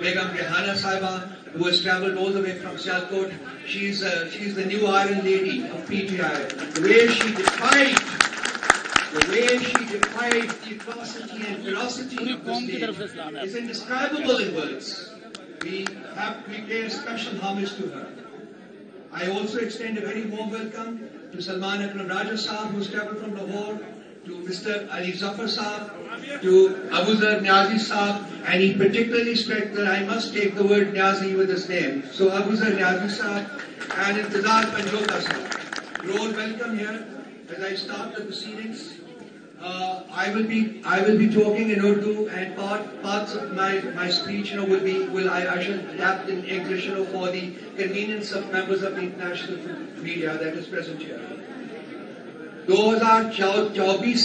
Begum Rehana Sahiba, who has travelled all the way from Sialkot. She's the new Iron Lady of PTI. The way she defied the atrocity and ferocity of the state is indescribable in words. We pay a special homage to her. I also extend a very warm welcome to Salman Akram Raja Saab, who has travelled from Lahore, to Mr. Ali Zafar Saab, to Abu Zar Niazi Saab, and he particularly stressed that I must take the word Niazi with his name. So Abu Zar Niazi Saab and Intizar Panjota Saab, you're all welcome here. As I start the proceedings, I will be talking in Urdu, and parts of my speech, I shall adapt in English, for the convenience of members of the international media that is present here. 2024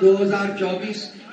2024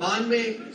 92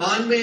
92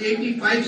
85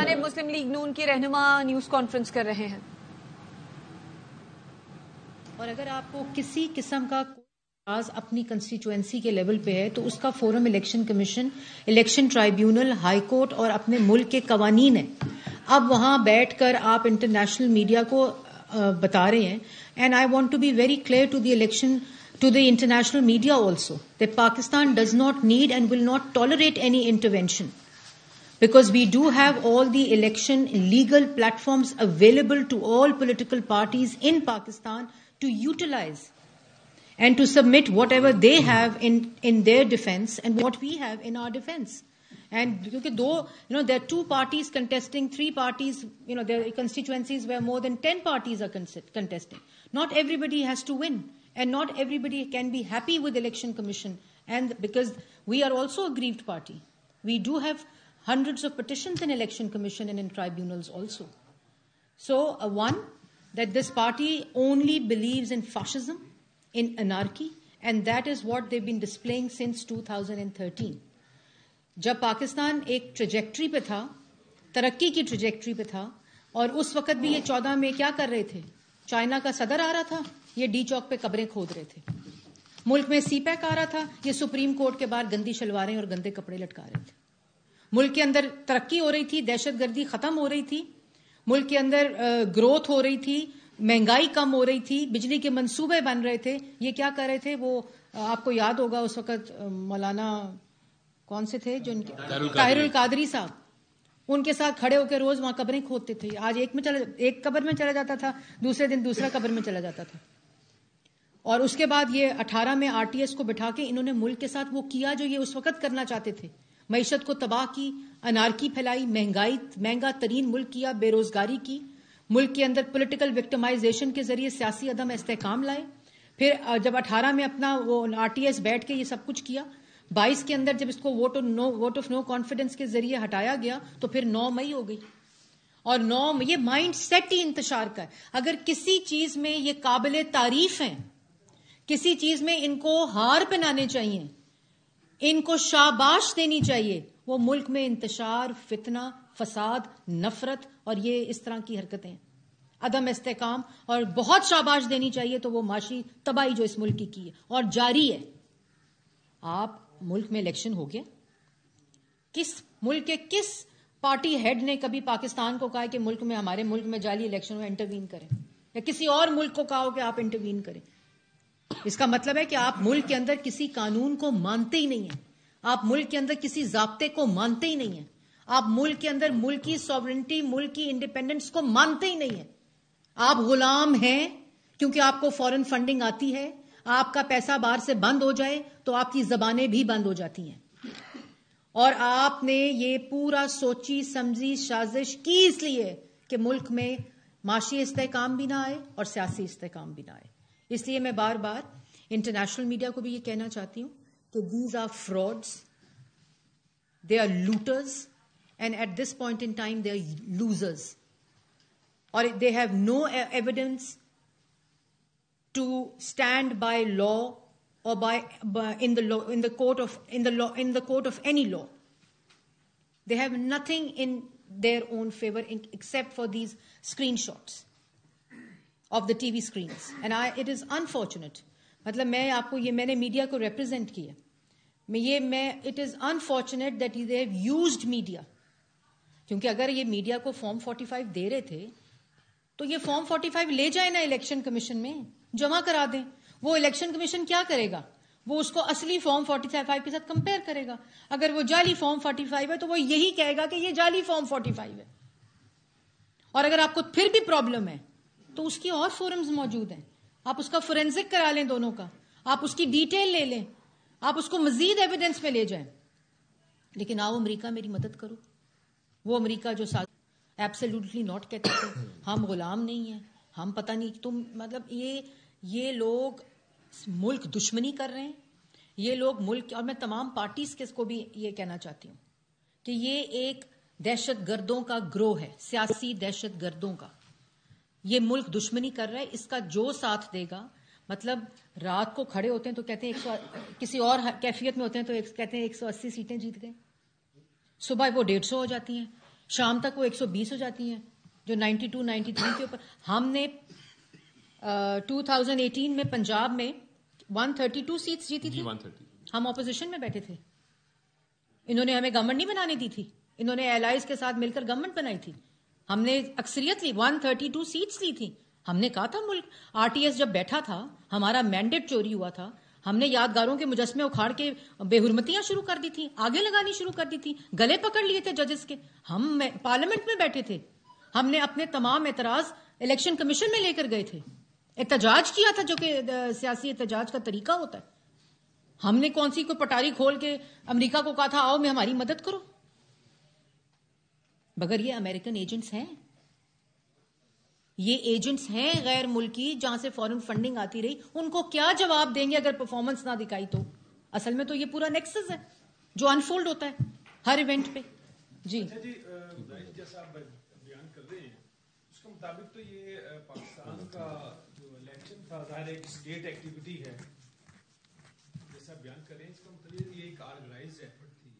جانب مسلم league نون کے رہنما news conference کر رہے ہیں. اور اگر آپ کو کسی قسم کا اپنی کنسٹیچوئنسی کے لیول پہ ہے تو اس کا forum election commission, election tribunal, high court اور اپنے ملک کے قوانین ہیں. اب وہاں بیٹھ کر آپ انٹرنیشنل میڈیا کو بتا رہے ہیں, and I want to be very clear to the election to the international media also that Pakistan does not need and will not tolerate any intervention, because we do have all the election legal platforms available to all political parties in Pakistan to utilize and to submit whatever they have in their defense and what we have in our defense. And because there are two parties contesting, three parties, there are constituencies where more than 10 parties are contesting. Not everybody has to win. And not everybody can be happy with election commission. And because we are also a aggrieved party, we do have hundreds of petitions in election commission and in tribunals also. So one, that this party only believes in fascism, in anarchy, and that is what they've been displaying since 2013. جب پاکستان ایک trajectory پہ تھا, ترقی کی trajectory پہ تھا, اور اس وقت بھی یہ 14 میں کیا کر رہے تھے, چائنا کا صدر آ رہا تھا, یہ ڈی چوک پہ قبریں کھود رہے تھے. ملک میں سی پیک آ رہا تھا, یہ سپریم کورٹ کے باہر گندی شلواریں اور گندے کپڑے لٹکا رہے تھے. ملک کے اندر ترقی ہو رہی تھی, دہشت گردی ختم ہو رہی تھی, ملک کے اندر گروتھ ہو رہی تھی, مہنگائی کم ہو رہی تھی, بجلی کے منصوبے بن رہے تھے. یہ کیا کر رہے تھے, وہ آپ کو یاد ہوگا اس وقت مولانا کون سے تھے جو طاہر القادری صاحب, ان کے ساتھ کھڑے ہو کے روز وہاں قبریں کھودتے تھے. آج ایک قبر میں چلا جاتا تھا, دوسرے دن دوسرا قبر میں چلا جاتا تھا. اور اس کے بعد یہ 18 میں RTS کو بٹھا کے انہوں نے ملک کے ساتھ وہ کیا جو یہ اس وقت کرنا چاہتے تھے. معیشت کو تباہ کی, انارکی پھیلائی, مہنگا ترین ملک کیا, بے روزگاری کی, ملک کے اندر پولیٹیکل وکٹمائزیشن کے ذریعے سیاسی عدم استحکام لائے. پھر جب 18 میں اپنا وہ RTS بیٹھ کے یہ سب کچھ کیا, 22 کے اندر جب اس کو ووٹ آف نو کانفیڈنس کے ذریعے ہٹایا گیا تو پھر 9 مئی ہو گئی. اور 9 یہ مائنڈ سیٹ ہی انتشار کا ہے. اگر کسی چیز میں یہ قابل تعریف ہیں, کسی چیز میں ان کو ہار پہنانے چاہیے, ان کو شاباش دینی چاہیے, وہ ملک میں انتشار, فتنہ, فساد, نفرت اور یہ اس طرح کی حرکتیں, عدم استحکام, اور بہت شاباش دینی چاہیے تو وہ معاشی تباہی جو اس ملک کی ہے اور جاری ہے. آپ ملک میں الیکشن ہو گیا, کس ملک کے کس پارٹی ہیڈ نے کبھی پاکستان کو کہا کہ ملک میں, ہمارے ملک میں جعلی الیکشن میں انٹروین کریں, یا کسی اور ملک کو کہا ہو کہ آپ انٹروین کریں؟ اس کا مطلب ہے کہ آپ ملک کے اندر کسی قانون کو مانتے ہی نہیں ہیں, آپ ملک کے اندر کسی ضابطے کو مانتے ہی نہیں ہیں, آپ ملک کے اندر ملک کی سوورنٹی, ملک کی انڈیپینڈنس کو مانتے ہی نہیں ہیں. آپ غلام ہیں کیونکہ آپ کو فورن فنڈنگ آتی ہے, آپ کا پیسہ باہر سے بند ہو جائے تو آپ کی زبانیں بھی بند ہو جاتی ہیں. اور آپ نے یہ پورا سوچی سمجھی سازش کی اس لیے کہ ملک میں معاشی استحکام بھی نہ آئے اور سیاسی استحکام بھی نہ آئے. اس لیے میں بار بار انٹرنیشنل میڈیا کو بھی یہ کہنا چاہتی ہوں کہ these are frauds, they are looters, and at this point in time they are losers, اور they have no evidence to stand by law or in the court of any law. They have nothing in their own favor except for these screenshots of the TV screens. And it is unfortunate. مطلب میں آپ کو یہ, میں نے media کو represent کیا, it is unfortunate that they have used media. کیونکہ اگر یہ میڈیا کو فارم 45 دے رہے تھے تو یہ فارم 45 لے جائیں نا الیکشن کمیشن میں, جمع کرا دیں. وہ الیکشن کمیشن کیا کرے گا, وہ اس کو اصلی فارم 45 کے ساتھ کمپیئر کرے گا. اگر وہ جعلی فارم 45 ہے تو وہ یہی کہے گا کہ یہ جعلی فارم 45 ہے. اور اگر آپ کو پھر بھی پرابلم ہے تو اس کی اور فورمز موجود ہیں, آپ اس کا فورینزک کرا لیں دونوں کا, آپ اس کی ڈیٹیل لے لیں, آپ اس کو مزید ایویڈنس میں لے جائیں. لیکن آؤ امریکہ میری مدد کرو, وہ امریکہ جو ایبسلیوٹلی ناٹ کہتے تھے ہم غلام نہیں ہیں, ہم پتہ نہیں تم, مطلب یہ لوگ ملک دشمنی کر رہے ہیں. یہ لوگ ملک, اور میں تمام پارٹیز کو بھی یہ کہنا چاہتی ہوں کہ یہ ایک دہشت گردوں کا گروہ ہے, سیاسی دہشت گردوں کا. یہ ملک دشمنی کر رہا ہے. اس کا جو ساتھ دے گا, مطلب رات کو کھڑے ہوتے ہیں تو کہتے ہیں کسی اور کیفیت میں ہوتے ہیں تو کہتے ہیں 180 سیٹیں جیت گئے, صبح وہ 150 ہو جاتی ہیں, شام تک وہ 120 ہو جاتی ہیں جو 92 93 کے اوپر. ہم نے 2018 میں پنجاب میں 132 سیٹس جیتی تھی. 130. ہم اپوزیشن میں بیٹھے تھے. انہوں نے ہمیں گورنمنٹ نہیں بنانے دی تھی, انہوں نے الائز کے ساتھ مل کر گورنمنٹ بنائی تھی. ہم نے اکثریت لی, 132 سیٹس لی تھی. ہم نے کہا تھا ملک RTS جب بیٹھا تھا, ہمارا مینڈیٹ چوری ہوا تھا, ہم نے یادگاروں کے مجسمے اکھاڑ کے بے حرمتیاں شروع کر دی تھی, آگے لگانی شروع کر دی تھی, گلے پکڑ لیے تھے ججز کے. ہم پارلیمنٹ میں بیٹھے تھے, ہم نے اپنے تمام اعتراض الیکشن کمیشن میں لے کر گئے تھے, احتجاج کیا تھا جو کہ سیاسی احتجاج کا طریقہ ہوتا ہے. ہم نے کون سی کوئی پٹاری کھول کے امریکہ کو کہا تھا آؤ میں ہماری مدد کرو, مگر یہ امریکن ایجنٹس ہیں, یہ ایجنٹس ہیں غیر ملکی جہاں سے فورن فنڈنگ آتی رہی. ان کو کیا جواب دیں گے اگر پرفارمنس نہ دکھائی تو؟ اصل میں تو یہ پورا نیکسس ہے جو انفولڈ ہوتا ہے ہر ایونٹ پہ. جی جیسا آپ بیان کر رہے ہیں اس کے مطابق تو یہ پاکستان کا جو الیکشن تھا ظاہر ایک اسٹیٹ ایکٹیویٹی ہے, جیسا بیان کر رہے ہیں اس کا مطلب یہ ایک آرگنائزڈ ایفرٹ تھی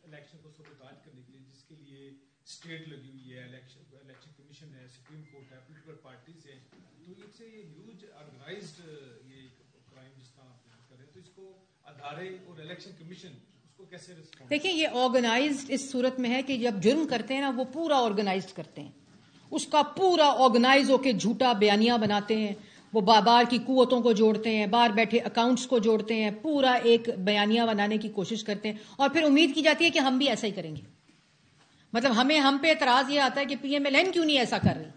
الیکشن کو سبوتاج کرنے کے لیے, جس کے لیے اسٹیٹ لگی ہوئی ہے, الیکشن کمیشن ہے, سپریم کورٹ ہے, پولیٹیکل پارٹیز ہیں. تو ایک سے یہ ہیوج آرگنائزڈ یہ کرائم جس طرح آپ بیان کر رہے ہیں, تو اس کو ادارے اور الیکشن کمیشن اس کو کیسے رسپونس؟ دیکھیں یہ آرگنائزڈ اس صورت میں ہے کہ جب جرم کرتے ہیں نا وہ پورا آرگنائزڈ کرتے ہیں, اس کا پورا آرگنائز ہو کے جھوٹا بیانیہ بناتے ہیں, وہ بار کی قوتوں کو جوڑتے ہیں, باہر بیٹھے اکاؤنٹس کو جوڑتے ہیں, پورا ایک بیانیہ بنانے کی کوشش کرتے ہیں, اور پھر امید کی جاتی ہے کہ ہم بھی ایسا ہی کریں گے. مطلب ہم پہ اعتراض یہ آتا ہے کہ PMLN کیوں نہیں ایسا کر رہی,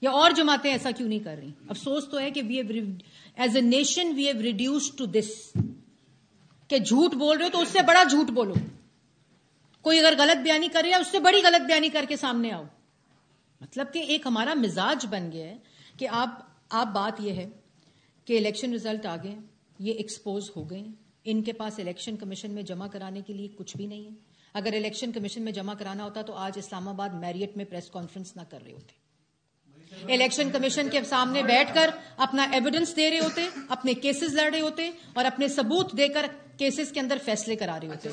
یا اور جماعتیں ایسا کیوں نہیں کر رہی. افسوس تو ہے کہ as a nation we have reduced to this کہ جھوٹ بول رہے ہو تو اس سے بڑا جھوٹ بولو, کوئی اگر غلط بیانی کر رہا ہے اس سے بڑی غلط بیانی کر کے سامنے آؤ. مطلب کہ ایک ہمارا مزاج بن گیا ہے کہ آپ بات یہ ہے کہ الیکشن رزلٹ آ گئے, یہ ایکسپوز ہو گئے, ان کے پاس الیکشن کمیشن میں جمع کرانے کے لیے کچھ بھی نہیں ہے. اگر الیکشن کمیشن میں جمع کرانا ہوتا تو آج اسلام آباد میریٹ میں پریس کانفرنس نہ کر رہے ہوتے, الیکشن کمیشن کے سامنے بیٹھ کر اپنا ایویڈنس دے رہے ہوتے, اپنے کیسز لڑ رہے ہوتے, اور اپنے ثبوت دے کر کیسز کے اندر فیصلے کرا رہے ہوتے.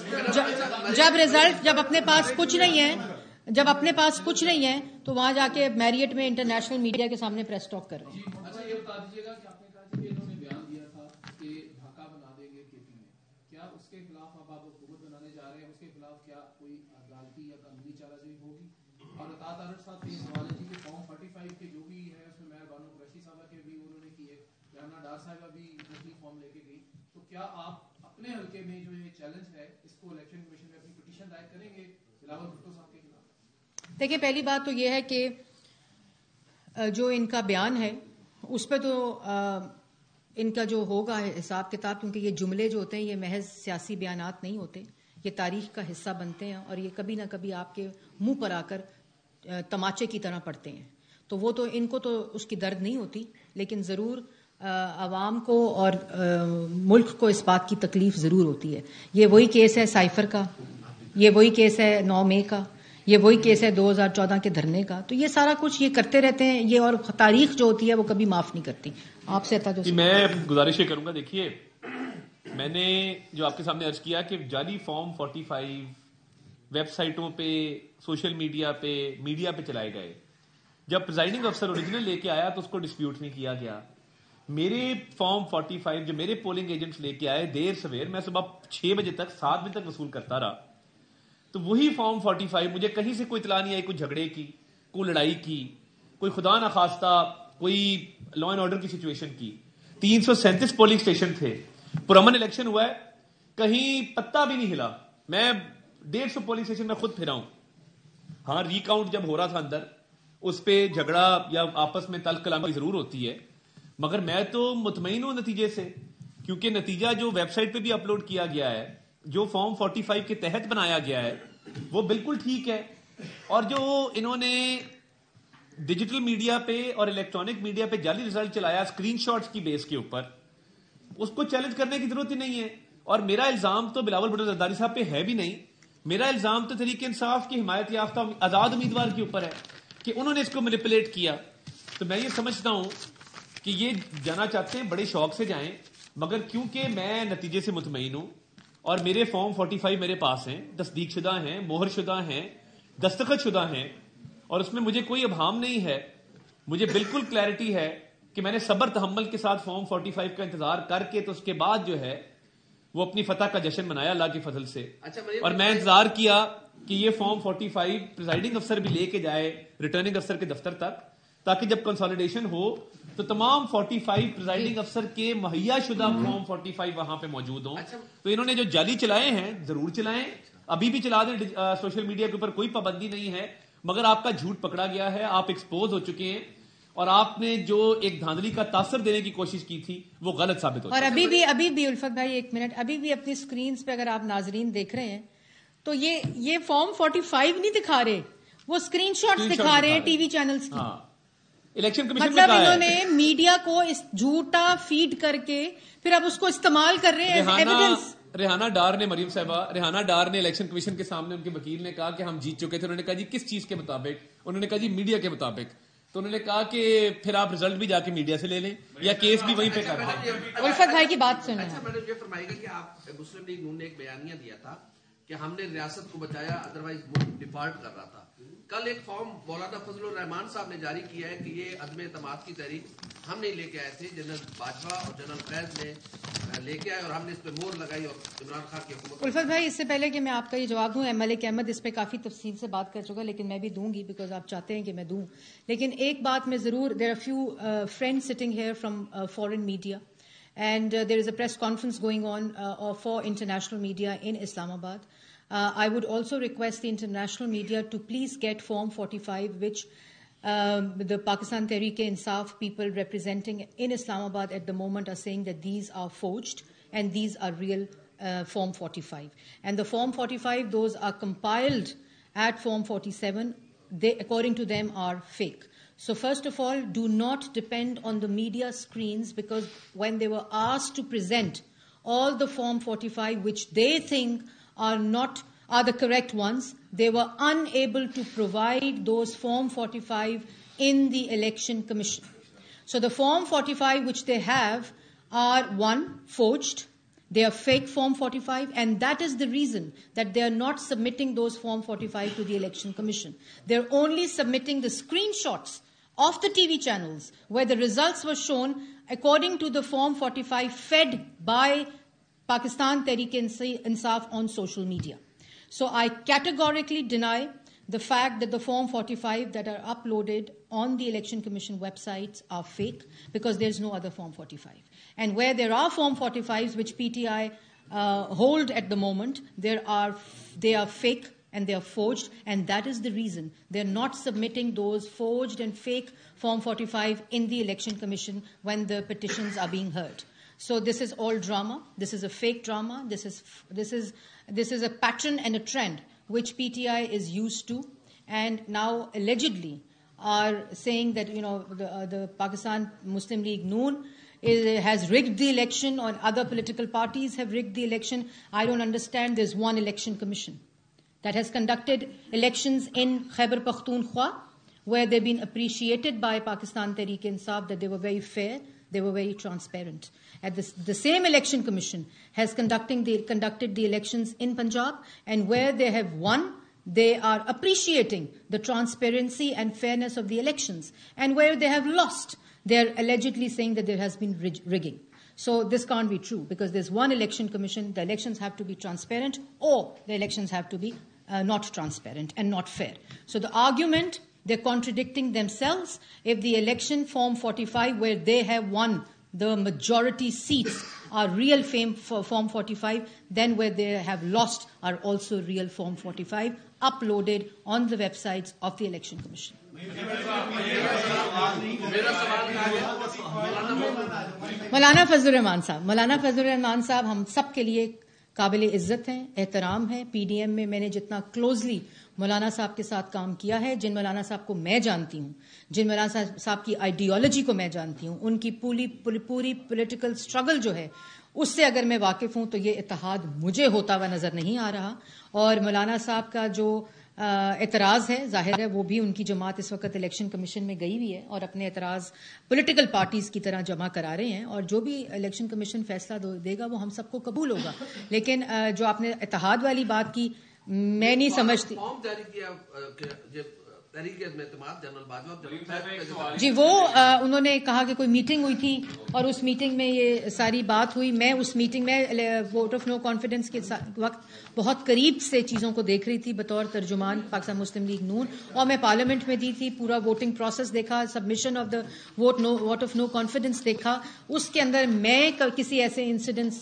جب اپنے پاس کچھ نہیں ہے تو وہاں جا کے میریٹ میں انٹرنیشنل میڈیا کے سامنے پریس ٹاک کر رہے ہیں. اچھا یہ بتا دیجیے گا کہ آپ نے کہا کہ انہوں نے بیان دیا تھا کہ ڈھاکہ بنا دیں گے KP میں, کیا اس کے خلاف اب آپ حکومت بنانے جا رہے ہیں, اس کے خلاف کیا کوئی عدالتی یا قانونی چارہ جوئی ہوگی؟ اور اطاعت عرض صاحب کے حوالے سے کہ فارم 45 کے جو بھی ہے اس میں مہر بانو قریشی صاحبہ کے بھی انہوں نے کیے, جانا ڈار صاحبہ بھی نقلی فارم لے کے گئی, تو کیا آپ اپنے حلقے میں جو یہ چیلنج ہے اس کو الیکشن کمیشن میں اپنی پٹیشن دائر کریں گے بلاول بھٹو صاحب کے خلاف؟ دیکھیں پہلی بات تو یہ ہے کہ جو ان کا بیان ہے اس پہ تو ان کا جو ہوگا حساب کتاب, کیونکہ یہ جملے جو ہوتے ہیں یہ محض سیاسی بیانات نہیں ہوتے, یہ تاریخ کا حصہ بنتے ہیں, اور یہ کبھی نہ کبھی آپ کے منہ پر آ کر تماچے کی طرح پڑتے ہیں. تو وہ تو ان کو تو اس کی درد نہیں ہوتی, لیکن ضرور عوام کو اور ملک کو اس بات کی تکلیف ضرور ہوتی ہے. یہ وہی کیس ہے سائفر کا, یہ وہی کیس ہے 9 مئی کا, یہ وہی کیس ہے 2014 کے دھرنے کا. تو یہ سارا کچھ یہ کرتے رہتے ہیں یہ, اور تاریخ جو ہوتی ہے وہ کبھی معاف نہیں کرتی. آپ سے میں گزارش یہ کروں گا, دیکھیے میں نے جو آپ کے سامنے عرض کیا کہ جعلی فارم 45 ویب سائٹوں پہ, سوشل میڈیا پہ, میڈیا پہ چلائے گئے. جب پریزائڈنگ افسر اوریجنل لے کے آیا تو اس کو ڈسپیوٹ نہیں کیا گیا. میرے فارم 45 جو میرے پولنگ ایجنٹس لے کے آئے دیر سویر, میں صبح 6 بجے تک 7 بجے تک وصول کرتا رہا, تو وہی فارم 45 مجھے کہیں سے کوئی اطلاع نہیں آئی کوئی جھگڑے کی, کوئی لڑائی کی, کوئی خدا نخواستہ کوئی لا اینڈ آرڈر کی سچویشن کی. 337 پولنگ اسٹیشن تھے, پرامن الیکشن ہوا ہے, کہیں پتا بھی نہیں ہلا. میں 150 پولنگ اسٹیشن میں خود پھرا ہوں. ہاں ریکاؤنٹ جب ہو رہا تھا اندر اس پہ جھگڑا یا آپس میں تلخ کلامی ضرور ہوتی ہے, مگر میں تو مطمئن ہوں نتیجے سے, کیونکہ نتیجہ جو ویب سائٹ پہ بھی اپلوڈ کیا گیا ہے, جو فارم 45 کے تحت بنایا گیا ہے وہ بالکل ٹھیک ہے. اور جو انہوں نے ڈیجیٹل میڈیا پہ اور الیکٹرانک میڈیا پہ جعلی رزلٹ چلایا اسکرین شاٹس کی بیس کے اوپر, اس کو چیلنج کرنے کی ضرورت ہی نہیں ہے. اور میرا الزام تو بلاول بھٹو زرداری صاحب پہ ہے بھی نہیں, میرا الزام تو تحریک انصاف کی حمایت یافتہ آزاد امیدوار کے اوپر ہے کہ انہوں نے اس کو مینیپولیٹ کیا. تو میں یہ سمجھتا ہوں کہ یہ جانا چاہتے ہیں بڑے شوق سے جائیں, مگر کیونکہ میں نتیجے سے مطمئن ہوں اور میرے فارم 45 میرے پاس ہیں, تصدیق شدہ ہیں, مہر شدہ ہیں, دستخط شدہ ہیں اور اس میں مجھے کوئی ابہام نہیں ہے. مجھے بالکل کلیئرٹی ہے کہ میں نے صبر تحمل کے ساتھ فارم 45 کا انتظار کر کے تو اس کے بعد جو ہے وہ اپنی فتح کا جشن منایا اللہ کی فضل سے. اور میں انتظار کیا کہ یہ فارم 45 پریزائڈنگ افسر بھی لے کے جائے ریٹرننگ افسر کے دفتر تک, تاکہ جب کنسالیڈیشن ہو تو تمام 45 پریزائڈنگ افسر کے مہیا شدہ فارم 45 وہاں پہ موجود ہوں. تو انہوں نے جو جعلی چلائے ہیں ضرور چلائیں, ابھی بھی چلا دیں, سوشل میڈیا کے اوپر کوئی پابندی نہیں ہے, مگر آپ کا جھوٹ پکڑا گیا ہے, آپ ایکسپوز ہو چکے ہیں اور آپ نے جو ایک دھاندلی کا تاثر دینے کی کوشش کی تھی وہ غلط ثابت ہو. اور ابھی بھی الفت بھائی ایک منٹ, ابھی بھی اپنی سکرینز پہ اگر آپ ناظرین دیکھ رہے ہیں تو یہ فارم 45 نہیں دکھا رہے, وہ اسکرین شاٹس دکھا رہے ہیں ٹی وی چینلز کی. الیکشن کمیشن مطلب انہوں نے میڈیا کو اس جھوٹا فیڈ کر کے پھر اب اس کو استعمال کر رہے ہیں ایز ایویڈنس. ریحانہ ڈار نے, مریم صاحبہ ریحانہ ڈار نے الیکشن کمیشن کے سامنے ان کے وکیل نے کہا کہ ہم جیت چکے تھے. انہوں نے کہا جی کس چیز کے مطابق؟ انہوں نے کہا جی میڈیا کے مطابق. تو انہوں نے کہا کہ پھر آپ رزلٹ بھی جا کے میڈیا سے لے لیں یا کیس بھی وہیں پہ کر دیں. الفت بھائی کی بات سن رہے ہیں. میڈم یہ فرمائے گا کہ آپ مسلم لیگ نون نے ایک بیانیہ دیا تھا کہ ہم نے ریاست کو بچایا, ادروائز ملک ڈیفالٹ کر رہا تھا. کل ایک فارم مولانا فضل الرحمان صاحب نے جاری کیا ہے کہ یہ عدم اعتماد کی تحریک ہم نہیں لے کے آئے تھے, جنرل باجوہ اور جنرل فیض نے لے کے آئے اور ہم نے اس پہ مہر لگائی اور عمران خان کی حکومت. الفت بھائی اس سے پہلے کہ میں آپ کا یہ جواب دوں, ملک احمد اس پہ کافی تفصیل سے بات کر چکا, لیکن میں بھی دوں گی بیکاز آپ چاہتے ہیں کہ میں دوں. لیکن ایک بات میں ضرور, there are few friends sitting here from foreign media and there is a press conference going on for international media in Islamabad. I would also request the international media to please get Form 45, which the Pakistan Tehreek Insaf people representing in Islamabad at the moment are saying that these are forged and these are real Form 45. And the Form 45, those are compiled at Form 47. They, according to them, are fake. So first of all, do not depend on the media screens, because when they were asked to present all the Form 45 which they think are the correct ones, they were unable to provide those Form 45 in the Election Commission. So the Form 45 which they have are, one, forged. They are fake Form 45, and that is the reason that they are not submitting those Form 45 to the Election Commission. They're only submitting the screenshots of the TV channels where the results were shown according to the Form 45 fed by Pakistan Tehreek Insaf on social media. So I categorically deny the fact that the Form 45 that are uploaded on the Election Commission websites are fake, because there's no other Form 45. And where there are Form 45s which PTI hold at the moment, they are fake and they are forged, and that is the reason they're not submitting those forged and fake Form 45 in the Election Commission when the petitions are being heard. So this is all drama. This is a fake drama. This is a pattern and a trend which PTI is used to, and now allegedly are saying that the Pakistan Muslim League Noon has rigged the election, or other political parties have rigged the election. I don't understand. There's one election commission that has conducted elections in Khyber Pakhtunkhwa, where they've been appreciated by Pakistan Tehreek Insaf that they were very fair, they were very transparent. And the same election commission has conducted the elections in Punjab, and where they have won, they are appreciating the transparency and fairness of the elections. And where they have lost, they're allegedly saying that there has been rigging. So this can't be true, because there's one election commission. The elections have to be transparent, or the elections have to be not transparent and not fair. So the argument, they're contradicting themselves. If the election Form 45, where they have won the majority seats, are real Form 45, then where they have lost are also real Form 45, uploaded on the websites of the Election Commission. مولانا فضل الرحمان صاحب ہم سب کے لیے قابل عزت ہیں, احترام ہے. P D M میں میں نے جتنا کلوزلی مولانا صاحب کے ساتھ کام کیا ہے, جن مولانا صاحب کو میں جانتی ہوں, جن مولانا صاحب کی آئیڈیالوجی کو میں جانتی ہوں, ان کی پوری پولیٹیکل سٹرگل جو ہے اس سے اگر میں واقف ہوں, تو یہ اتحاد مجھے ہوتا ہوا نظر نہیں آ رہا. اور مولانا صاحب کا جو اعتراض ہے, ظاہر ہے وہ بھی ان کی جماعت اس وقت الیکشن کمیشن میں گئی ہوئی ہے اور اپنے اعتراض پولیٹیکل پارٹیز کی طرح جمع کرا رہے ہیں, اور جو بھی الیکشن کمیشن فیصلہ دے گا وہ ہم سب کو قبول ہوگا. لیکن جو آپ نے اتحاد والی بات کی, میں نہیں سمجھتی. فارم جاری کیا تحریک اعتماد جنرل باجوہ جی وہ انہوں نے کہا کہ کوئی میٹنگ ہوئی تھی اور اس میٹنگ میں یہ ساری بات ہوئی. میں اس میٹنگ میں ووٹ آف نو کانفیڈنس کے وقت بہت قریب سے چیزوں کو دیکھ رہی تھی بطور ترجمان پاکستان مسلم لیگ نون, اور میں پارلیمنٹ میں دی تھی, پورا ووٹنگ پروسیس دیکھا, submission of the vote of no confidence دیکھا. اس کے اندر میں کسی ایسے انسیڈنٹس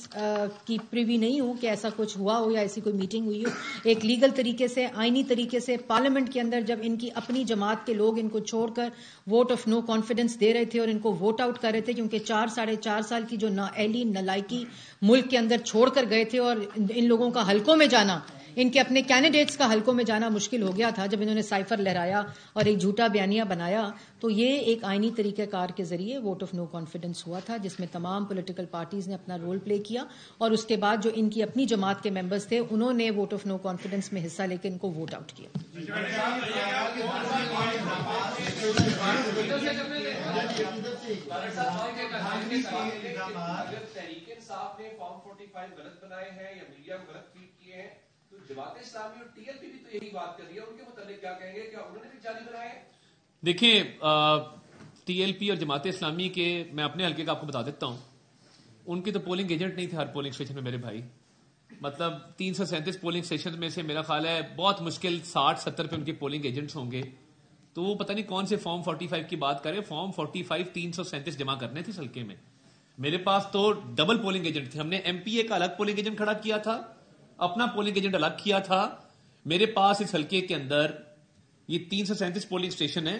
کی پریوی نہیں ہوں کہ ایسا کچھ ہوا ہو یا ایسی کوئی میٹنگ ہوئی ہو. ایک لیگل طریقے سے, آئینی طریقے سے پارلیمنٹ کے اندر جب ان کی اپنی جماعت کے لوگ ان کو چھوڑ کر ووٹ آف نو کانفیڈنس دے رہے تھے اور ان کو ووٹ آؤٹ کر رہے تھے, کیونکہ 4.5 سال کی جو نااہلی نالائکی ملک کے اندر چھوڑ کر گئے تھے, اور ان لوگوں کا حلقوں میں جانا, ان کے اپنے کینڈیڈیٹس کا حلقوں میں جانا مشکل ہو گیا تھا جب انہوں نے سائفر لہرایا اور ایک جھوٹا بیانیہ بنایا. تو یہ ایک آئینی طریقہ کار کے ذریعے ووٹ آف نو کانفیڈنس ہوا تھا, جس میں تمام پولیٹیکل پارٹیز نے اپنا رول پلے کیا, اور اس کے بعد جو ان کی اپنی جماعت کے ممبرز تھے انہوں نے ووٹ آف نو کانفیڈنس میں حصہ لے کے ان کو ووٹ آؤٹ کیا. تحریک انصاف نے فارم 45 غلط بنائے ہیں یا میڈیا کو غلط فیڈ کیے ہیں, تو جماعت اسلامی اور ٹی ایل پی بھی تو یہی بات کر رہی ہے, ان کے متعلق کیا کہیں گے, کیا انہوں نے بھی جعلی بنائے ہیں؟ دیکھیں ٹی ایل پی اور جماعت اسلامی کے, میں اپنے حلقے کا آپ کو بتا دیتا ہوں, ان کی تو پولنگ ایجنٹ نہیں تھے ہر پولنگ اسٹیشن میں میرے بھائی. مطلب 337 پولنگ اسٹیشن میں سے میرا خیال ہے بہت مشکل 60-70 پہ ان کے پولنگ ایجنٹس ہوں گے. تو وہ پتہ نہیں کون سے فارم 45 کی بات کرے. فارم 45 337 جمع کرنے تھے اس حلقے میں. میرے پاس تو ڈبل پولنگ ایجنٹ تھے. ہم نے ایم پی اے کا الگ پولنگ ایجنٹ کھڑا کیا تھا, اپنا پولنگ ایجنٹ الگ کیا تھا. میرے پاس اس حلقے کے اندر یہ 337 پولنگ اسٹیشن ہے,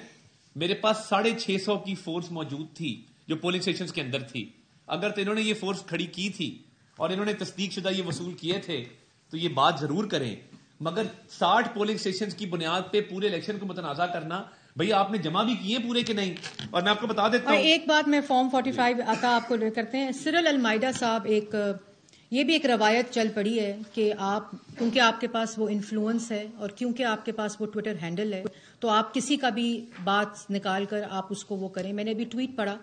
میرے پاس 650 کی فورس موجود تھی جو پولنگ اسٹیشن کے اندر تھی. اگر تو انہوں نے یہ فورس کھڑی کی تھی اور انہوں نے تصدیق شدہ یہ وصول کیے تھے تو یہ بات ضرور کریں, مگر 60 پولنگ اسٹیشن کی بنیاد پہ پورے الیکشن کو متنازع کرنا, بھئی آپ نے جمع بھی کیے پورے کہ نہیں. اور میں آپ کو بتا دیتا ہوں ایک بات, میں فارم 45 آتا آپ کو کرتے ہیں. سرل المائدہ صاحب, یہ بھی ایک روایت چل پڑی ہے کہ آپ, کیونکہ آپ کے پاس وہ انفلوئنس ہے اور کیونکہ آپ کے پاس وہ ٹویٹر ہینڈل ہے, تو آپ کسی کا بھی بات نکال کر آپ اس کو وہ کریں. میں نے ابھی ٹویٹ پڑھا,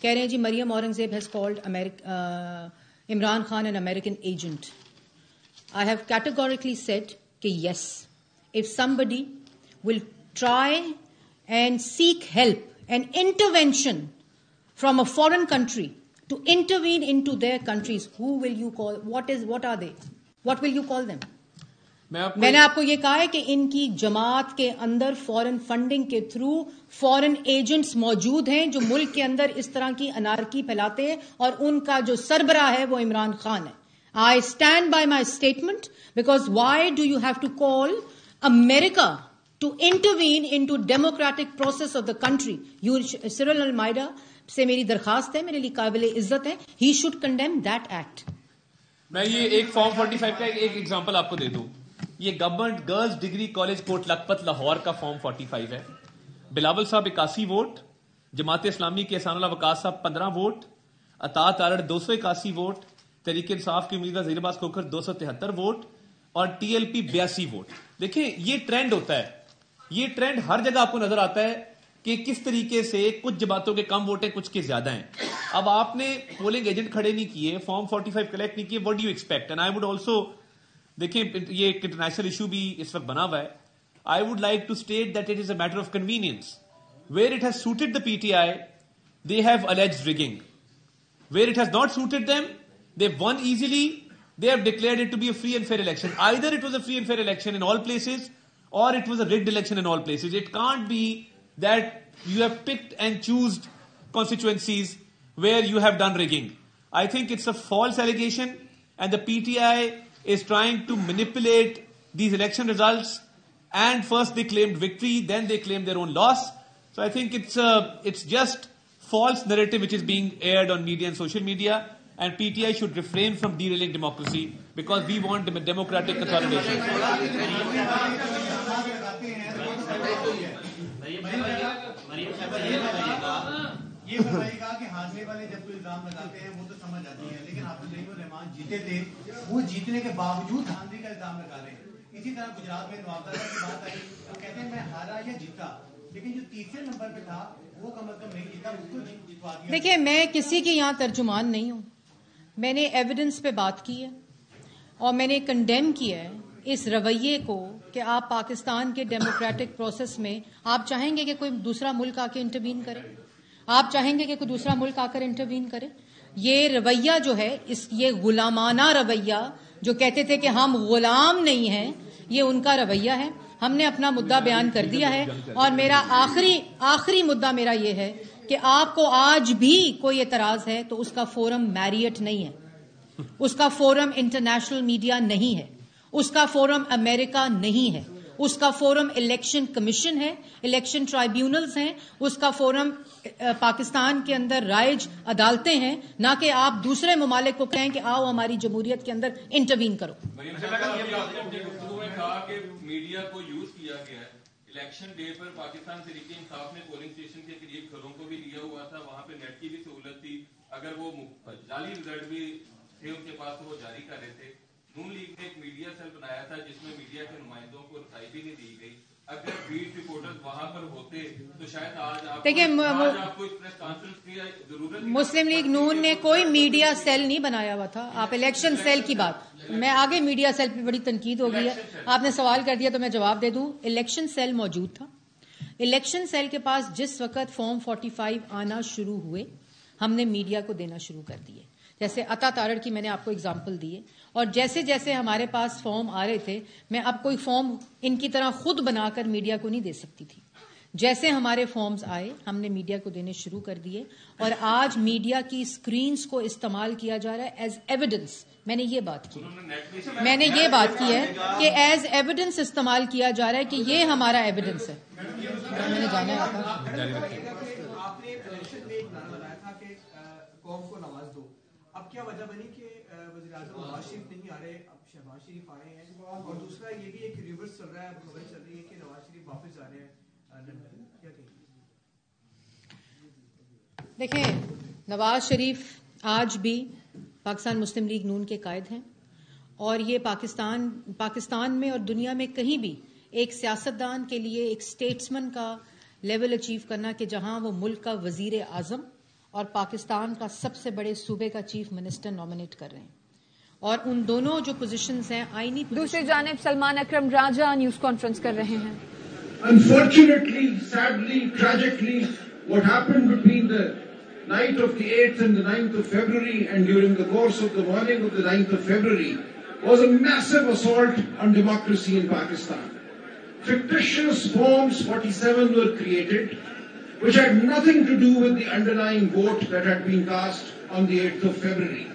کہہ رہے ہیں جی Maryam Aurangzeb has called Imran Khan an American agent. I have categorically said کہ yes, if somebody will try and seek help and intervention from a foreign country to intervene into their countries, who will you call? What are they? What will you call them? میں نے آپ کو یہ کہا ہے کہ ان کی جماعت کے اندر فورن فنڈنگ کے تھرو فورن ایجنٹس موجود ہیں جو ملک کے اندر اس طرح کی انارکی پھیلاتے ہیں, اور ان کا جو سربراہ ہے وہ عمران خان ہے. I stand by my statement, because why do you have to call America to intervene into democratic process of the country? Cyril Almeida سے میری درخواست ہے, میرے لیے قابل عزت ہے, he should condemn that act. میں یہ ایک فارم 45 کا ایک ایگزامپل آپ کو دے دوں. یہ government girls degree college Kot Lakhpat Lahore کا فارم 45 ہے. بلاول صاحب 81 ووٹ, جماعت اسلامی کے احسان اللہ وقاص صاحب 15 ووٹ, اطاعت آرڑ 281 ووٹ, تحریک انصاف کی امیدوار زیر عباس کھوکھر 273 ووٹ, اور ٹی ایل پی 82 ووٹ. دیکھیں یہ ٹرینڈ ہوتا ہے, یہ ٹرینڈ ہر جگہ آپ کو نظر آتا ہے کہ کس طریقے سے کچھ جماعتوں کے کم ووٹ ہیں, کچھ کے زیادہ ہیں. اب آپ نے پولنگ ایجنٹ کھڑے نہیں کیے, فارم 45 کلیکٹ نہیں کیے, what do you expect? And I would also, دیکھیں یہ ایک انٹرنیشنل ایشو بھی اس وقت بنا ہوا ہے. I would like to state that it is a matter of convenience. Where it has suited the P T I they have alleged rigging, where it has not suited them they won easily, they have declared it to be a free and fair election. Either it was a free and fair election in all places, or it was a rigged election in all places. It can't be that you have picked and chosen constituencies where you have done rigging. I think it's a false allegation, and the PTI is trying to manipulate these election results, and first they claimed victory, then they claimed their own loss. So I think it's just false narrative which is being aired on media and social media. And PTI should refrain from derailing democracy, because we want democratic consolidation. یہ بتائیے گا کہ ہارنے والے جب کوئی الزام لگاتے ہیں وہ تو سمجھ آتی ہے, لیکن حافظ الرحمان جیتے تھے, وہ جیتنے کے باوجود ہارنے کا الزام لگا رہے ہیں. اسی طرح گجرات میں نواب کی بات آئی, وہ کہتے ہیں میں ہارا یا جیتا, لیکن جو تیسرے نمبر پہ تھا وہ کم از کم نہیں جیتا, اس کو جتوا دیا. دیکھیں میں کسی کے یہاں ترجمان نہیں ہوں, میں نے ایویڈنس پہ بات کی ہے اور میں نے کنڈیم کیا ہے اس رویے کو کہ آپ پاکستان کے ڈیموکریٹک پروسیس میں آپ چاہیں گے کہ کوئی دوسرا ملک آ کے انٹروین کرے؟ آپ چاہیں گے کہ کوئی دوسرا ملک آ کر انٹروین کرے؟ یہ رویہ جو ہے یہ غلامانہ رویہ جو کہتے تھے کہ ہم غلام نہیں ہیں، یہ ان کا رویہ ہے. ہم نے اپنا مدعا بیان کر دیا ہے اور میرا آخری مدعا میرا یہ ہے کہ آپ کو آج بھی کوئی اعتراض ہے تو اس کا فورم میریٹ نہیں ہے، اس کا فورم انٹرنیشنل میڈیا نہیں ہے، اس کا فورم امریکہ نہیں ہے، اس کا فورم الیکشن کمیشن ہے، الیکشن ٹرائیبیونلز ہیں، اس کا فورم پاکستان کے اندر رائج عدالتیں ہیں، نہ کہ آپ دوسرے ممالک کو کہیں کہ آؤ ہماری جمہوریت کے اندر انٹروین کرو. کہا کہ میڈیا کو یوز کیا گیا ہے. الیکشن ڈے پر پاکستان تحریک انصاف نے پولنگ اسٹیشن کے قریب گھروں کو بھی لیا ہوا تھا، وہاں پہ نیٹ کی بھی سہولت تھی، اگر وہ جعلی رزلٹ بھی تھے ان کے پاس تو وہ جاری کر رہے تھے. نون لیگ نے ایک میڈیا سیل بنایا تھا جس میں میڈیا کے نمائندوں کو رسائی بھی نہیں دی گئی. اگر بیٹ رپورٹر وہاں پر ہوتے تو شاید آج آپ کو اس پریس کانفرنس کی ضرورت. مسلم لیگ نون نے کوئی میڈیا سیل نہیں بنایا ہوا تھا. آپ الیکشن سیل کی بات، میں آگے میڈیا سیل پہ بڑی تنقید ہو گئی ہے، آپ نے سوال کر دیا تو میں جواب دے دوں. الیکشن سیل موجود تھا. الیکشن سیل کے پاس جس وقت فارم 45 آنا شروع ہوئے ہم نے میڈیا کو دینا شروع کر دیے. جیسے عطا تارڑ کی میں نے آپ کو اگزامپل دی ہے، اور جیسے جیسے ہمارے پاس فارم آ رہے تھے میں اب کوئی فارم ان کی طرح خود بنا کر میڈیا کو نہیں دے سکتی تھی. جیسے ہمارے فارمز آئے ہم نے میڈیا کو دینے شروع کر دیے، اور آج میڈیا کی اسکرینز کو استعمال کیا جا رہا ہے ایز ایویڈنس. میں نے یہ بات کی ہے کہ ایز ایویڈنس استعمال کیا جا رہا ہے کہ یہ ہمارا ایویڈنس ہے. میں نے جانا ہے قوم کو نواز دو. اب کیا وجہ بنی کہ وزیر اعظم نواز شریف نہیں آ رہے، اب شہباز شریف آئے ہیں، اور دوسرا یہ بھی ایک ریورس چل رہا ہے، اب خبر چل رہی ہے کہ نواز شریف واپس جا رہے ہیں لندن. کیا کہیں؟ دیکھیں، نواز شریف آج بھی پاکستان مسلم لیگ نون کے قائد ہیں، اور یہ پاکستان میں اور دنیا میں کہیں بھی ایک سیاستدان کے لیے ایک اسٹیٹسمن کا لیول اچیو کرنا کہ جہاں وہ ملک کا وزیر اعظم اور پاکستان کا سب سے بڑے صوبے کا چیف منسٹر نامنیٹ کر رہے ہیں، اور ان دونوں جو پوزیشنز ہیں آئینی. دوسری جانب سلمان اکرم راجہ نیوز کانفرنس کر رہے ہیں. Unfortunately, sadly, tragically, what happened between the night of the 8th and the 9th of February and during the course of the morning of the 9th of February was a massive assault on democracy in Pakistan. Fictitious forms 47 were created, which had nothing to do with the underlying vote that had been cast on the 8th of February.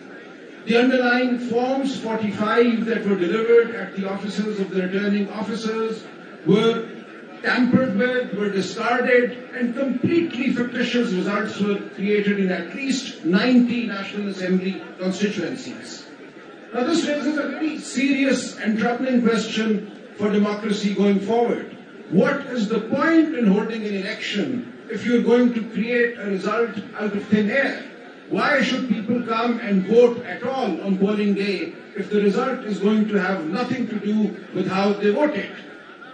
The underlying forms 45 that were delivered at the offices of the returning officers were tampered with, were discarded, and completely fictitious results were created in at least 90 National Assembly constituencies. Now this raises a very serious and troubling question for democracy going forward. What is the point in holding an election if you're going to create a result out of thin air? Why should people come and vote at all on polling day if the result is going to have nothing to do with how they voted?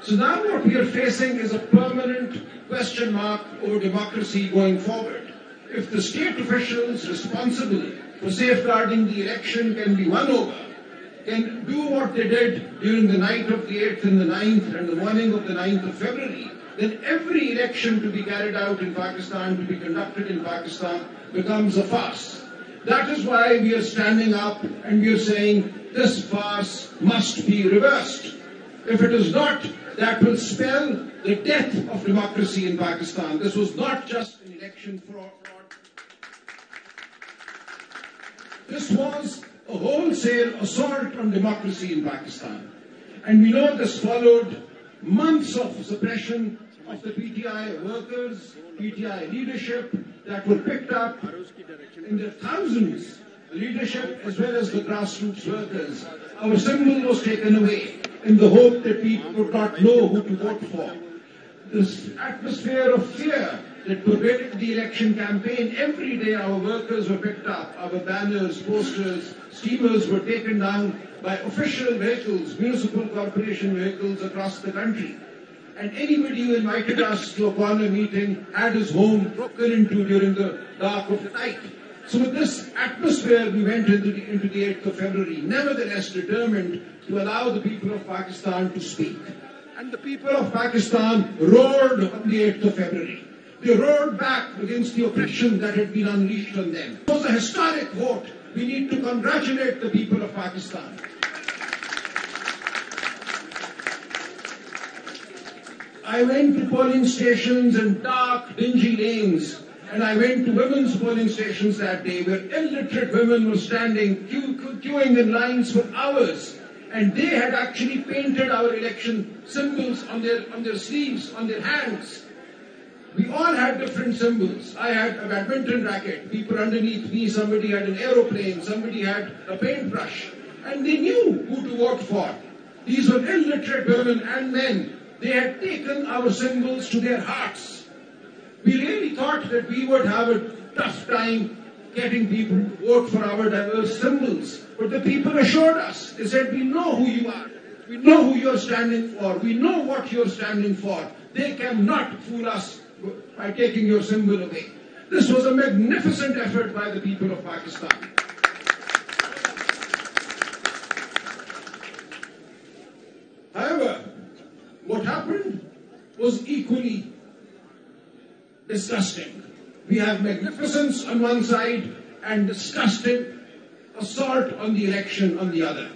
So now what we are facing is a permanent question mark over democracy going forward. If the state officials responsible for safeguarding the election can be won over, can do what they did during the night of the 8th and the 9th and the morning of the 9th of February, then every election to be carried out in Pakistan, to be conducted in Pakistan, becomes a farce. That is why we are standing up and we are saying this farce must be reversed. If it is not, that will spell the death of democracy in Pakistan. This was not just an election fraud. This was a wholesale assault on democracy in Pakistan. And we know this followed months of suppression of the PTI workers, PTI leadership that were picked up in their thousands, leadership as well as the grassroots workers. Our symbol was taken away in the hope that people would not know who to vote for. This atmosphere of fear that pervaded the election campaign, every day our workers were picked up, our banners, posters, steamers were taken down by official vehicles, municipal corporation vehicles across the country. And anybody who invited us to a corner meeting had his home broken into during the dark of the night. So with this atmosphere, we went into the 8th of February, nevertheless determined to allow the people of Pakistan to speak. And the people of Pakistan roared on the 8th of February. They roared back against the oppression that had been unleashed on them. It was a historic vote. We need to congratulate the people of Pakistan. I went to polling stations in dark, dingy lanes, and I went to women's polling stations that day where illiterate women were standing, queuing in lines for hours, and they had actually painted our election symbols on their sleeves, on their hands. We all had different symbols. I had a badminton racket, people underneath me, somebody had an aeroplane, somebody had a paintbrush, and they knew who to vote for. These were illiterate women and men. They had taken our symbols to their hearts. We really thought that we would have a tough time getting people to vote for our diverse symbols. But the people assured us. They said, we know who you are. We know who you're standing for. We know what you're standing for. They cannot fool us by taking your symbol away. This was a magnificent effort by the people of Pakistan. However, what happened was equally disgusting. We have magnificence on one side and disgusting assault on the election on the other.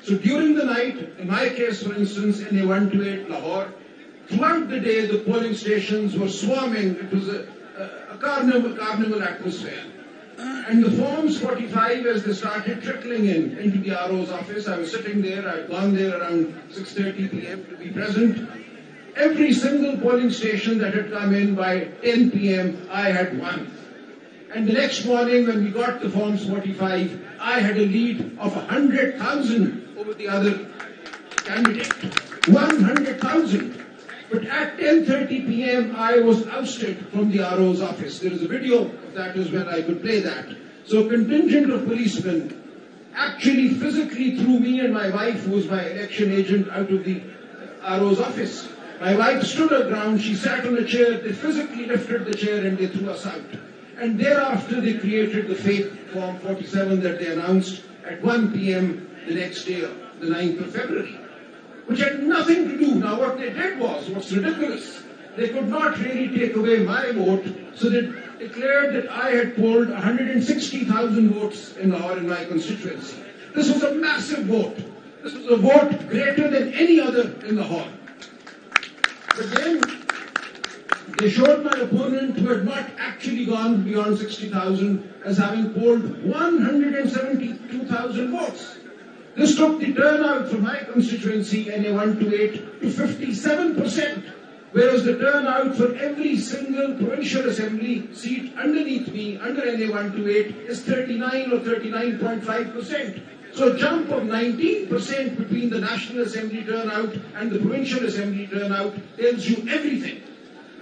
So during the night, in my case for instance, in A128 Lahore, throughout the day the polling stations were swarming. It was a carnival atmosphere. And the forms 45, as they started trickling into the RO's office, I was sitting there, I had gone there around 6:30 p.m. to be present. Every single polling station that had come in by 10 p.m., I had won. And the next morning when we got the forms 45, I had a lead of 100,000 over the other candidate. 100,000. But at 10:30 p.m., I was ousted from the RO's office. There is a video of that as well, I could play that. So a contingent of policemen actually physically threw me and my wife, who was my election agent, out of the RO's office. My wife stood her ground, she sat on a chair, they physically lifted the chair and they threw us out. And thereafter they created the fake Form 47 that they announced at 1 p.m. the next day, the 9th of February. Which had nothing to do. Now what they did was, what's ridiculous, they could not really take away my vote, so they declared that I had polled 160,000 votes in Lahore in my constituency. This was a massive vote. This was a vote greater than any other in Lahore. But then they showed my opponent, who had not actually gone beyond 60,000, as having polled 172,000 votes. This took the turnout for my constituency, NA128, to 57%, whereas the turnout for every single provincial assembly seat underneath me, under NA128, is 39 or 39.5%. So a jump of 19% between the National Assembly turnout and the Provincial Assembly turnout tells you everything.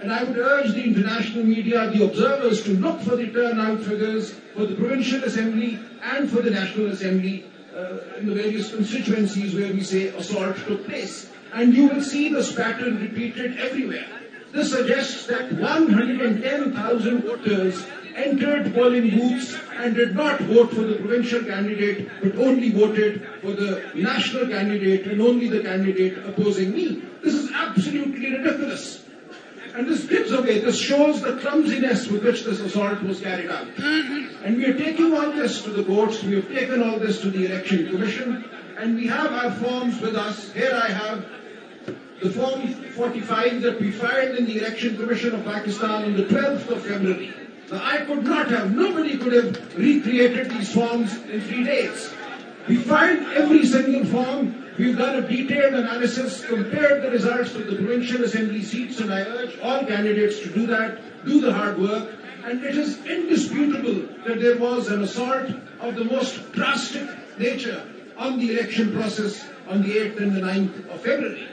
And I would urge the international media, the observers, to look for the turnout figures for the Provincial Assembly and for the National Assembly in the various constituencies where we say assault took place. And you will see this pattern repeated everywhere. This suggests that 110,000 voters entered polling booths and did not vote for the provincial candidate, but only voted for the national candidate and only the candidate opposing me. This is absolutely ridiculous. And this gives away, this shows the clumsiness with which this assault was carried out. And we are taking all this to the courts, we have taken all this to the Election Commission, and we have our forms with us. Here I have the Form 45 that we filed in the Election Commission of Pakistan on the 12th of February. Now I could not have, nobody could have recreated these forms in 3 days. We filed every single form. We've done a detailed analysis, compared the results of the provincial assembly seats, and I urge all candidates to do that, do the hard work. And it is indisputable that there was an assault of the most drastic nature on the election process on the 8th and the 9th of February.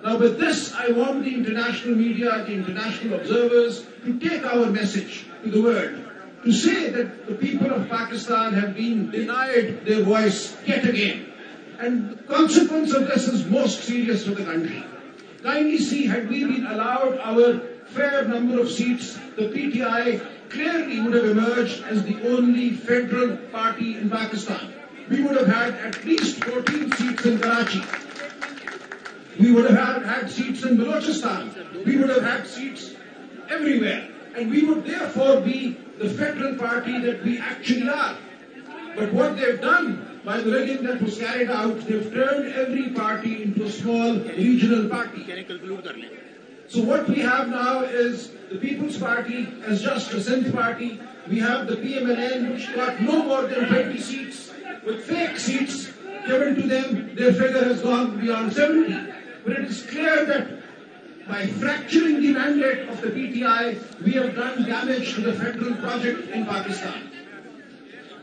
Now with this, I want the international media, the international observers, to take our message to the world, to say that the people of Pakistan have been denied their voice yet again. And the consequence of this is most serious for the country. Kindly see, had we been allowed our fair number of seats, the PTI clearly would have emerged as the only federal party in Pakistan. We would have had at least 14 seats in Karachi. We would have had seats in Balochistan. We would have had seats everywhere. And we would therefore be the federal party that we actually are. But what they've done by the rigging that was carried out, they've turned every party into a small regional party. So what we have now is the People's Party as just a Sindh party. We have the PMLN, which got no more than 20 seats. With fake seats given to them, their figure has gone beyond 70. But it is clear that by fracturing the mandate of the PTI, we have done damage to the federal project in Pakistan.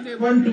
NA 1 to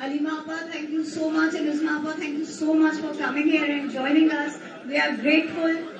Alima Appa, thank you so much, and Uzma Appa, thank you so much for coming here and joining us. We are grateful,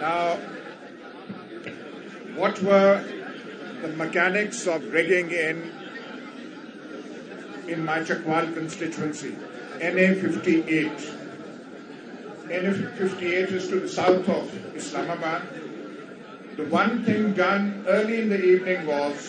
Now, what were the mechanics of rigging in my Chakwal constituency, NA 58. NA 58 is to the south of Islamabad. The one thing done early in the evening was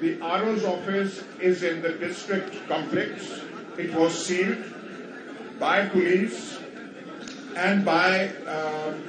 The RO's office is in the district complex. It was sealed by police and by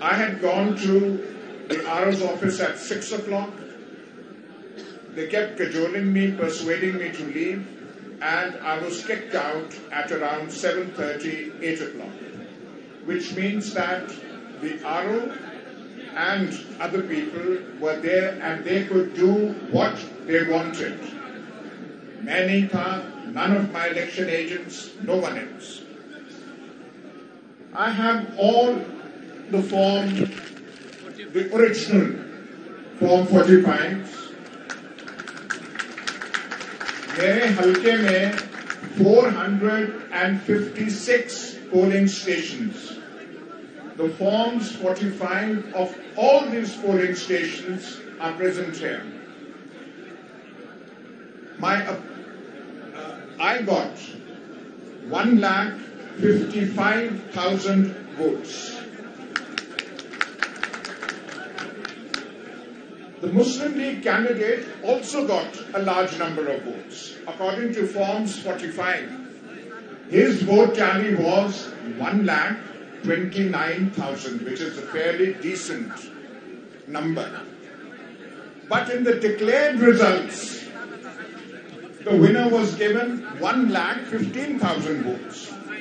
I had gone to the RO's office at 6 o'clock. They kept cajoling me, persuading me to leave, and I was kicked out at around 7:30, 8 o'clock, which means that the RO and other people were there and they could do what they wanted. میں نہیں تھا, none of my election agents, no one else. I have all the form, the original Form 45. میرے حلقے میں 456 polling stations. The forms 45 of all these polling stations are present here. I got 1,55,000 votes. The Muslim League candidate also got a large number of votes. According to Forms 45, his vote tally was 1,29,000, which is a fairly decent number. But in the declared results, the winner was given 1,15,000 votes.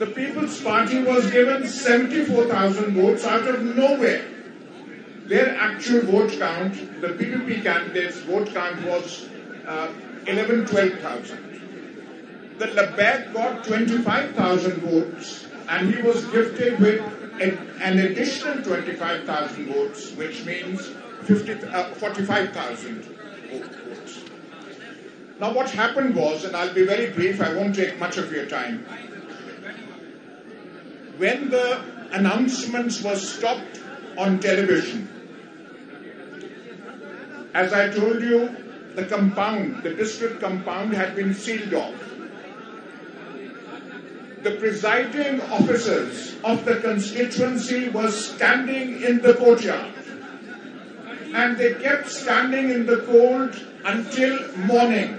The People's Party was given 74,000 votes out of nowhere. Their actual vote count, the PPP candidates' vote count was 11,000-12,000. The Labbaik got 25,000 votes and he was gifted with an additional 25,000 votes, which means 45,000 votes. Now what happened was, and I'll be very brief, I won't take much of your time. When the announcements were stopped on television, as I told you, the district compound had been sealed off. The presiding officers of the constituency were standing in the courtyard, and they kept standing in the cold until morning.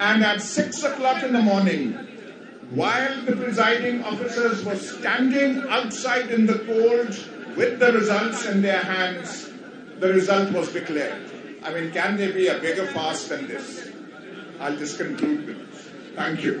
And at 6 o'clock in the morning, while the presiding officers were standing outside in the cold with the results in their hands, the result was declared. I mean, can there be a bigger farce than this? I'll just conclude with this. Thank you.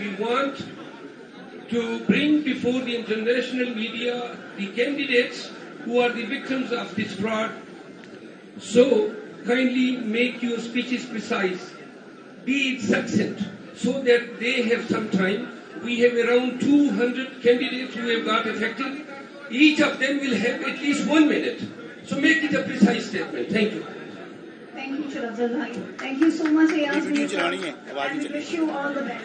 we want to bring before the international media the candidates who are the victims of this fraud. So kindly make your speeches precise, be succinct, so that they have some time. We have around 200 candidates who have got affected. Each of them will have at least 1 minute. So make it a precise statement. Thank you. Thank you, Shirafzal bhai. Thank you so much, Ayaz. And we wish you all the best.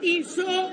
350,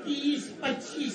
30-25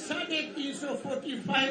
345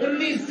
19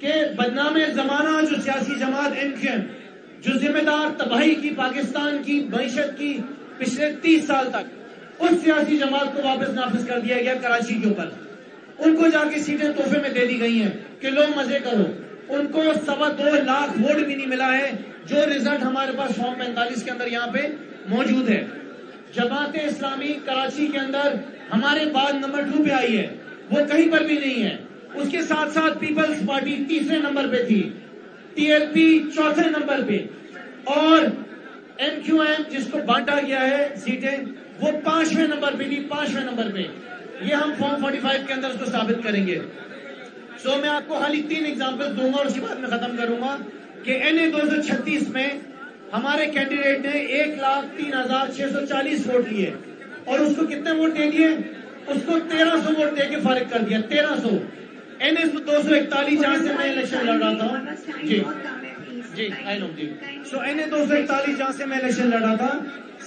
کہ بدنام زمانہ جو سیاسی جماعت NQM جو ذمہ دار تباہی کی پاکستان کی معیشت کی پچھلے 30 سال تک, اس سیاسی جماعت کو واپس نافذ کر دیا گیا کراچی کے اوپر. ان کو جا کے سیٹیں تحفے میں دے دی گئی ہیں کہ لو مزے کرو. ان کو 2.25 لاکھ ووٹ بھی نہیں ملا ہے, جو رزلٹ ہمارے پاس فارم 45 کے اندر یہاں پہ موجود ہے. جماعت اسلامی کراچی کے اندر ہمارے بعد نمبر 2 پہ آئی ہے, وہ کہیں پر بھی نہیں ہے. اس کے ساتھ ساتھ پیپلز پارٹی تیسرے نمبر پہ تھی, TLP چوتھے نمبر پہ, اور NQM جس کو بانٹا گیا ہے سیٹیں وہ 5ویں نمبر پہ تھی, 5ویں نمبر پہ. یہ ہم فارم 45 کے اندر اس کو ثابت کریں گے. سو میں آپ کو خالی 3 ایگزامپل دوں گا اور اسی بات میں ختم کروں گا کہ NA 236 میں ہمارے کینڈیڈیٹ نے 1,03,640 ووٹ لیے, اور اس کو کتنے ووٹ دے دیے؟ اس کو 1300 ووٹ دے کے فارغ کر دیا, 1300. NA 241 جہاں سے میں الیکشن لڑ رہا تھا, جی آئی نو جی. سو NA 241 جہاں سے میں الیکشن لڑ رہا تھا,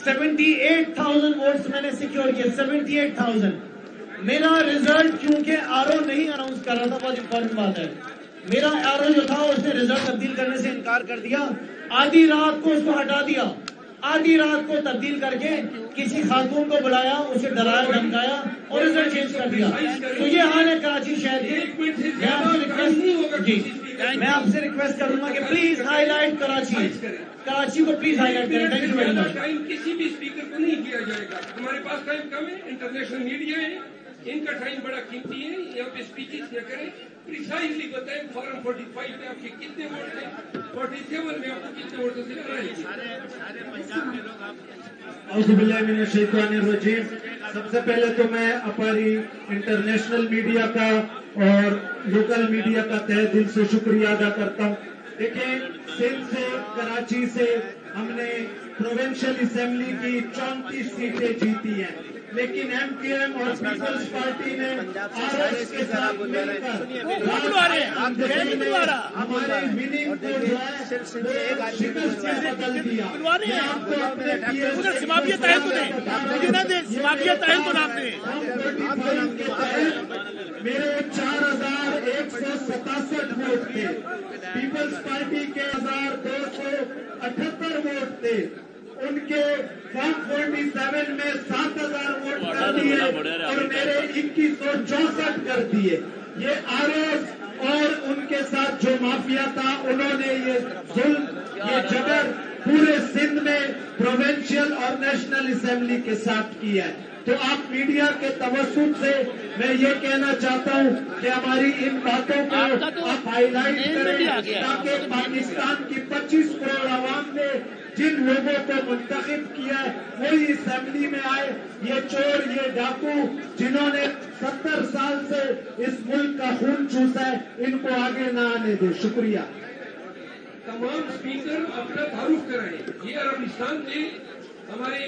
78,000 ووٹس میں نے سیکیور کیے, 78,000. میرا ریزلٹ کیونکہ RO نہیں اناؤنس کر رہا تھا, بہت امپورٹنٹ بات ہے, میرا RO جو تھا اس نے ریزلٹ تبدیل کرنے سے انکار کر دیا. آدھی رات کو اس کو ہٹا دیا, آدھی رات کو تبدیل کر کے کسی خاتون کو بلایا, اسے ڈرایا دھمکایا اور ریزلٹ چینج کر دیا. تو یہ حال ہے کراچی شہر کے. میں آپ سے ریکویسٹ کروں گا کہ please high light Karachi, Karachi کو پلیز ہائی لائٹ کریں. Thank you very much. Time کسی بھی اسپیکر کو نہیں کیا جائے گا, ہمارے پاس ٹائم کم ہے, انٹرنیشنل میڈیا ہے, ان کا ٹائم بڑا قیمتی ہے. یہاں پہ اسپیچز نہ کریں, پریسائزلی بتائیں فارم 45 میں آپ کے کتنے ووٹ ہیں, 47 میں آپ کو کتنے ووٹوں سے لڑائیں. اعوذ باللہ من الشیطان الرجیم. سب سے پہلے تو میں ہماری انٹرنیشنل میڈیا کا اور لوکل میڈیا کا تہہ دل سے شکریہ ادا کرتا ہوں. دیکھیں, سندھ سے, کراچی سے ہم نے پروونشل اسمبلی کی 34 سیٹیں جیتی ہیں, لیکن MQM اور پیپلز پارٹی نے RS کے ساتھ مل کر ہمارے وننگ کو جو ہے شکست میں بدل دیا. میں آپ کو اپنے سماجیت میرے 4,167 ووٹ تھے, پیپلز پارٹی کے 1,278 ووٹ تھے, ان کے فارم 47 میں 7,000 ووٹ کر دیے اور میرے 2,164 کر دیے. یہ RS اور ان کے ساتھ جو مافیا تھا انہوں نے یہ ظلم, یہ جبر پورے سندھ میں پروونشل اور نیشنل اسمبلی کے ساتھ کیا ہے. تو آپ میڈیا کے توسط سے میں یہ کہنا چاہتا ہوں کہ ہماری ان باتوں کو آپ ہائی لائٹ کریں تاکہ پاکستان کی 25 کروڑ عوام نے جن لوگوں کو منتخب کیا ہے وہی اسمبلی میں آئے. یہ چور, یہ ڈاکو جنہوں نے 70 سال سے اس ملک کا خون چوسا ہے, ان کو آگے نہ آنے دے. شکریہ. تمام اسپیکر اپنا تعارف کرائیں. یہ عربستان میں ہمارے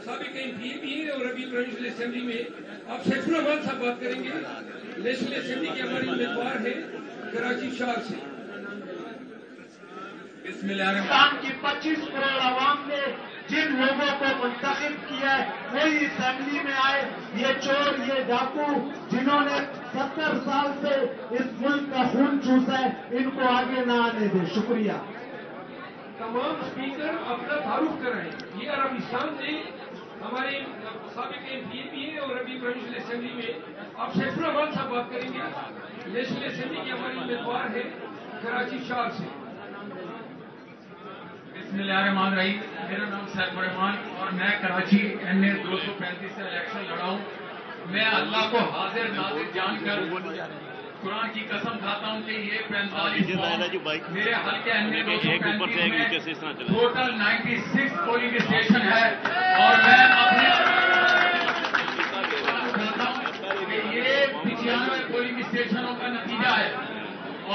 سابق MP بھی ہیں اور ابھی پروونشل اسمبلی میں آپ سیفر احمد صاحب بات کریں گے. نیشنل اسمبلی کے ہمارے امیدوار ہیں کراچی شہر سے. پاکستان کی 25 کروڑ عوام نے جن لوگوں کو منتخب کیا ہے وہی اسمبلی میں آئے. یہ چور, یہ ڈاکو جنہوں نے 70 سال سے اس ملک کا خون چوسا ہے, ان کو آگے نہ آنے دے. شکریہ. تمام اسپیکر اپنا تعارف کرائیں. یہ عربستان میں ہمارے سابق MP بھی ہیں اور ابھی پروونشل اسمبلی میں آپ سیفر احمد صاحب بات کریں گے. نیشنل اسمبلی کے ہمارے امیدوار ہیں کراچی شہر سے. بسم اللہ الرحمن الرحیم. میرا نام سیف الرحمان اور میں کراچی NA 235 سے الیکشن لڑا ہوں. میں اللہ کو حاضر ناظر جان کر قرآن کی قسم کھاتا ہوں کہ یہ 45 میرے حلقے NA 235 میں ٹوٹل 96 پولنگ اسٹیشن ہے اور میں اپنے یہ 95 پولنگ اسٹیشنوں کا نتیجہ ہے.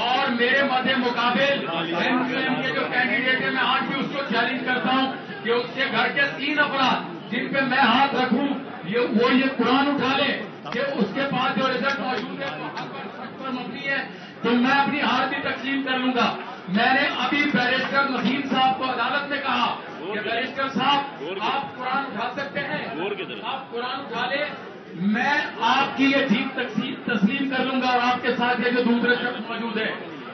اور میرے مدے مقابل MQM کے جو کینڈیڈیٹ ہے میں آج بھی اس کو چیلنج کرتا ہوں کہ اس کے گھر کے 3 افراد جن پہ میں ہاتھ رکھوں وہ یہ قرآن اٹھا لے کہ اس کے پاس جو رزلٹ موجود ہے وہ حق پر مبنی ہے, تو میں اپنی ہار بھی تقسیم کر لوں گا. میں نے ابھی بیرسٹر نسیم صاحب کو عدالت میں کہا کہ بیرسٹر صاحب آپ قرآن اٹھا سکتے ہیں, آپ قرآن اٹھا لیں, میں آپ کی یہ جیت تسلیم کر لوں گا اور آپ کے ساتھ یہ جو دوسرے شخص موجود ہے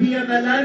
PMLN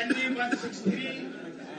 NE 163,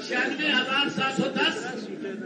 96,710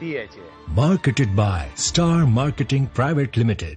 DHA। Marketed by Star Marketing Private Limited.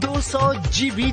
200 GB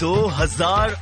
2000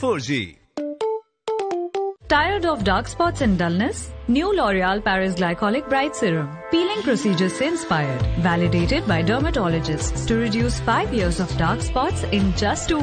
4G। Tired of dark spots and dullness? New L'Oreal Paris Glycolic Bright Serum. Peeling procedures se inspired. Validated by dermatologists to reduce 5 years of dark spots in just 2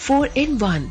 4-in-1,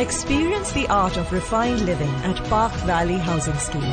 Experience the art of refined living at Park Valley Housing Scheme.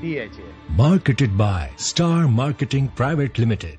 DHA। Marketed by Star Marketing Private Limited।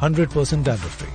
100% dandruff free,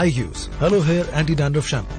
I use Hello Hair Anti Dandruff Shampoo,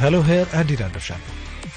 Hello Hair Anti Dandruff Shampoo,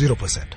0%,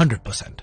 100%।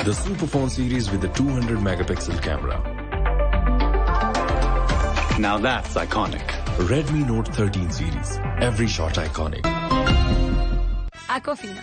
The Superphone series with the 200 megapixel camera. Now that's iconic. Redmi Note 13 series. Every shot iconic. Aquafina,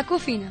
Aquafina,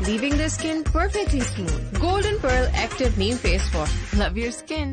leaving the skin perfectly smooth. Golden Pearl Active Neem Face Wash. Love your skin.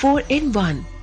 4-in-1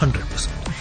100%।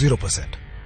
0%,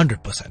100%।